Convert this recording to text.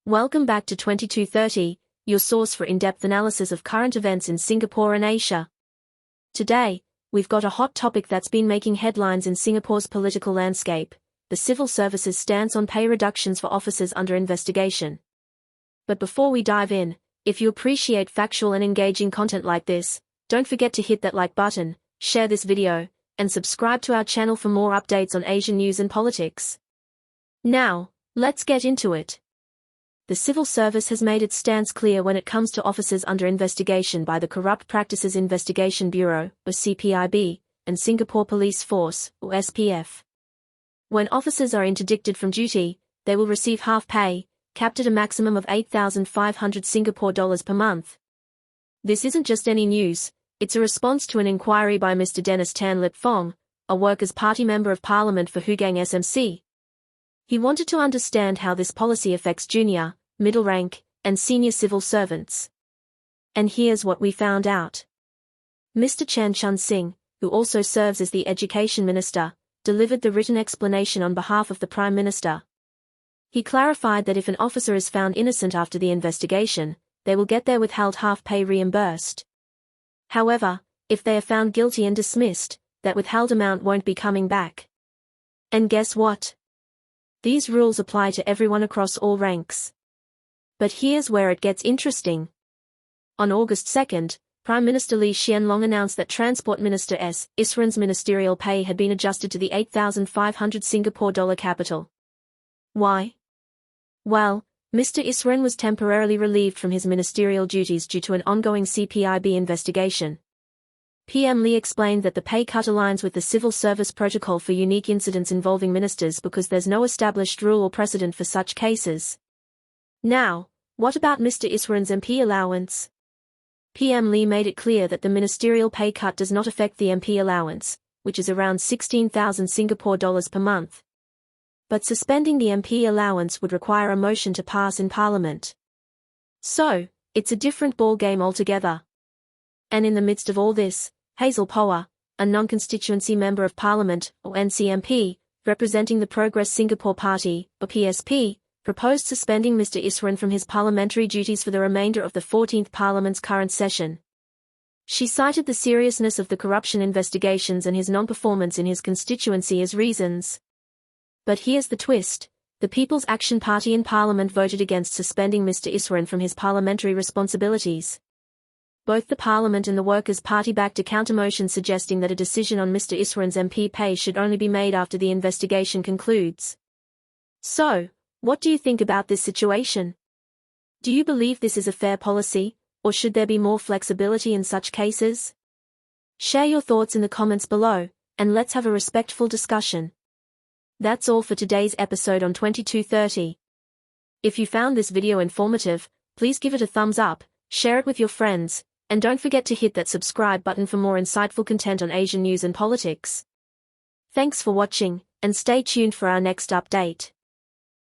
Welcome back to 2230, your source for in-depth analysis of current events in Singapore and Asia. Today, we've got a hot topic that's been making headlines in Singapore's political landscape: the civil service's stance on pay reductions for officers under investigation. But before we dive in, if you appreciate factual and engaging content like this, don't forget to hit that like button, share this video, and subscribe to our channel for more updates on Asian news and politics. Now, let's get into it. The civil service has made its stance clear when it comes to officers under investigation by the Corrupt Practices Investigation Bureau, or CPIB, and Singapore Police Force, or SPF. When officers are interdicted from duty, they will receive half pay, capped at a maximum of 8,500 Singapore dollars per month. This isn't just any news, it's a response to an inquiry by Mr. Dennis Tan Lip Fong, a Workers' Party Member of Parliament for Hougang SMC. He wanted to understand how this policy affects junior, middle rank, and senior civil servants. And here's what we found out. Mr. Chun Sing, who also serves as the Education Minister, delivered the written explanation on behalf of the Prime Minister. He clarified that if an officer is found innocent after the investigation, they will get their withheld half pay reimbursed. However, if they are found guilty and dismissed, that withheld amount won't be coming back. And guess what? These rules apply to everyone across all ranks. But here's where it gets interesting. On August 2nd, Prime Minister Lee Hsien Loong announced that Transport Minister S. Iswaran's ministerial pay had been adjusted to the 8,500 Singapore dollar capital. Why? Well, Mr. Iswaran was temporarily relieved from his ministerial duties due to an ongoing CPIB investigation. PM Lee explained that the pay cut aligns with the Civil Service Protocol for unique incidents involving ministers because there's no established rule or precedent for such cases. Now, what about Mr. Iswaran's MP allowance? PM Lee made it clear that the ministerial pay cut does not affect the MP allowance, which is around 16,000 Singapore dollars per month. But suspending the MP allowance would require a motion to pass in Parliament. So, it's a different ballgame altogether. And in the midst of all this, Hazel, a non-constituency Member of Parliament, or NCMP, representing the Progress Singapore Party, or PSP, proposed suspending Mr. Iswaran from his parliamentary duties for the remainder of the 14th Parliament's current session. She cited the seriousness of the corruption investigations and his non-performance in his constituency as reasons. But here's the twist: the People's Action Party in Parliament voted against suspending Mr. Iswaran from his parliamentary responsibilities. Both the Parliament and the Workers' Party backed a countermotion suggesting that a decision on Mr. Iswaran's MP pay should only be made after the investigation concludes. So, what do you think about this situation? Do you believe this is a fair policy, or should there be more flexibility in such cases? Share your thoughts in the comments below, and let's have a respectful discussion. That's all for today's episode on 2230. If you found this video informative, please give it a thumbs up, share it with your friends, and don't forget to hit that subscribe button for more insightful content on Asian news and politics. Thanks for watching, and stay tuned for our next update.